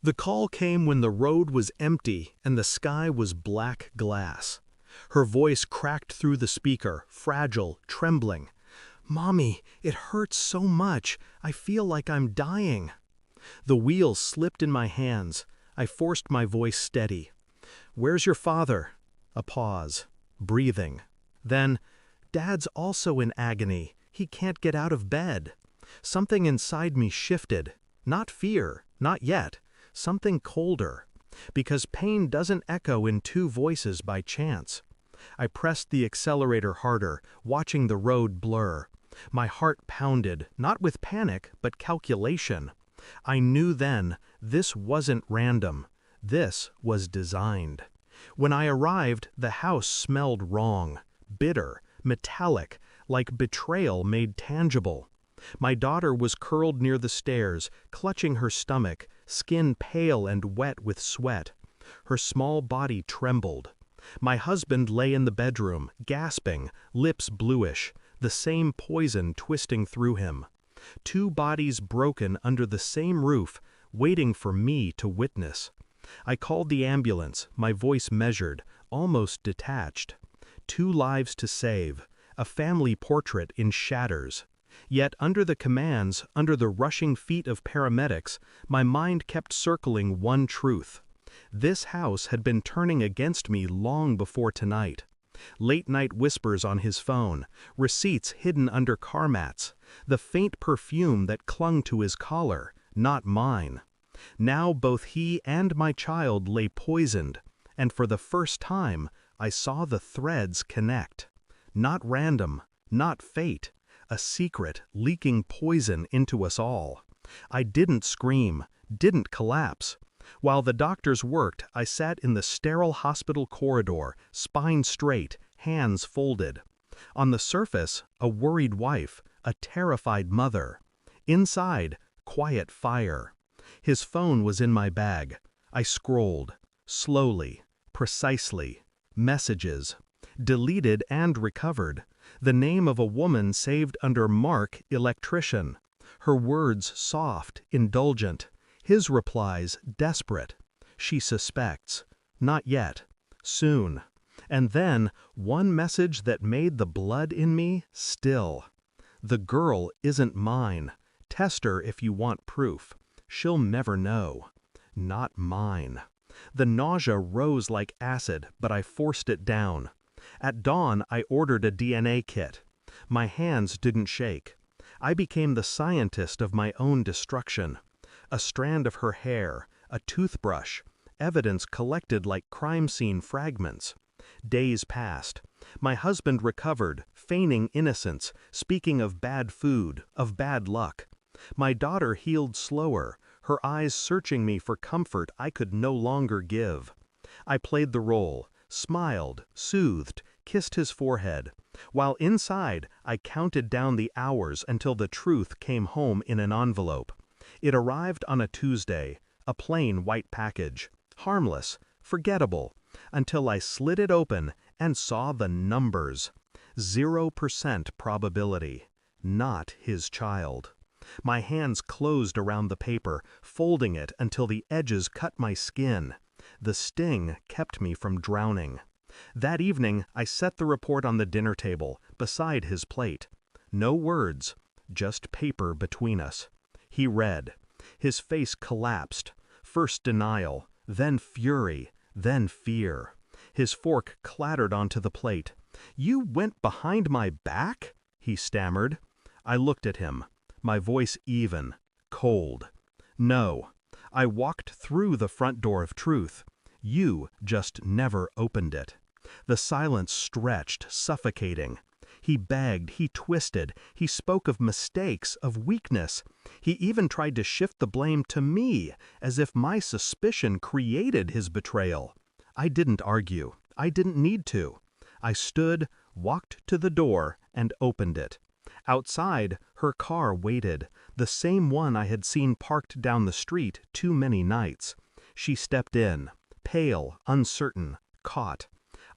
The call came when the road was empty and the sky was black glass. Her voice cracked through the speaker, fragile, trembling. "Mommy, it hurts so much. I feel like I'm dying." The wheels slipped in my hands. I forced my voice steady. "Where's your father?" A pause. Breathing. Then, "Dad's also in agony. He can't get out of bed." Something inside me shifted. Not fear, not yet. Something colder. Because pain doesn't echo in two voices by chance. I pressed the accelerator harder, watching the road blur. My heart pounded, not with panic, but calculation. I knew then, this wasn't random. This was designed. When I arrived, the house smelled wrong. Bitter, metallic, like betrayal made tangible. My daughter was curled near the stairs, clutching her stomach, skin pale and wet with sweat. Her small body trembled. My husband lay in the bedroom, gasping, lips bluish, the same poison twisting through him. Two bodies broken under the same roof, waiting for me to witness. I called the ambulance, my voice measured, almost detached. 2 lives to save, a family portrait in shatters. Yet under the commands, under the rushing feet of paramedics, my mind kept circling one truth. This house had been turning against me long before tonight. Late-night whispers on his phone, receipts hidden under car mats, the faint perfume that clung to his collar, not mine. Now both he and my child lay poisoned, and for the first time, I saw the threads connect. Not random, not fate, a secret leaking poison into us all. I didn't scream, didn't collapse. While the doctors worked, I sat in the sterile hospital corridor, spine straight, hands folded. On the surface, a worried wife, a terrified mother. Inside, quiet fire. His phone was in my bag. I scrolled. Slowly. Precisely. Messages. Deleted and recovered. The name of a woman saved under Mark, electrician. Her words soft, indulgent. His replies desperate. She suspects. Not yet. Soon. And then, one message that made the blood in me still. "The girl isn't mine. Test her if you want proof. She'll never know. Not mine." The nausea rose like acid, but I forced it down. At dawn, I ordered a DNA kit. My hands didn't shake. I became the scientist of my own destruction. A strand of her hair, a toothbrush, evidence collected like crime scene fragments. Days passed. My husband recovered, feigning innocence, speaking of bad food, of bad luck. My daughter healed slower, her eyes searching me for comfort I could no longer give. I played the role, smiled, soothed, kissed his forehead, while inside I counted down the hours until the truth came home in an envelope. It arrived on a Tuesday, a plain white package, harmless, forgettable, until I slid it open and saw the numbers. 0% probability. Not his child. My hands closed around the paper, folding it until the edges cut my skin. The sting kept me from drowning. That evening, I set the report on the dinner table, beside his plate. No words, just paper between us. He read. His face collapsed. First denial, then fury, then fear. His fork clattered onto the plate. "You went behind my back?" he stammered. I looked at him, my voice even, cold. "No, I walked through the front door of truth. You just never opened it." The silence stretched, suffocating. He begged, he twisted, he spoke of mistakes, of weakness. He even tried to shift the blame to me, as if my suspicion created his betrayal. I didn't argue. I didn't need to. I stood, walked to the door, and opened it. Outside, her car waited, the same one I had seen parked down the street too many nights. She stepped in, pale, uncertain, caught.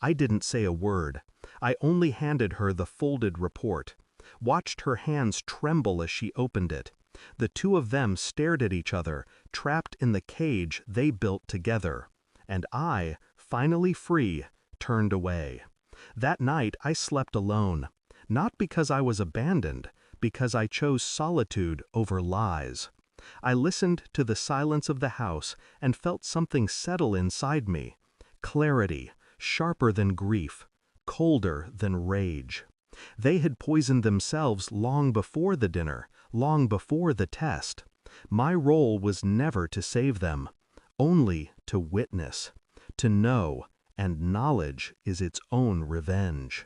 I didn't say a word. I only handed her the folded report, watched her hands tremble as she opened it. The two of them stared at each other, trapped in the cage they built together. And I, finally free, turned away. That night I slept alone, not because I was abandoned, because I chose solitude over lies. I listened to the silence of the house and felt something settle inside me. Clarity, sharper than grief, colder than rage. They had poisoned themselves long before the dinner, long before the test. My role was never to save them, only to witness, to know, and knowledge is its own revenge.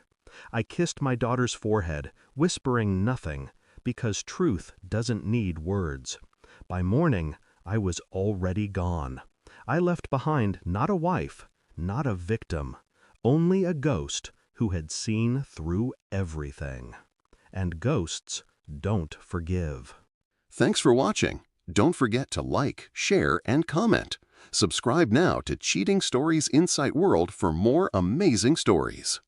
I kissed my daughter's forehead, whispering nothing, because truth doesn't need words. By morning, I was already gone. I left behind not a wife, not a victim, only a ghost who had seen through everything. And ghosts don't forgive. Thanks for watching. Don't forget to like, share, and comment. Subscribe now to Cheating Stories Insight World for more amazing stories.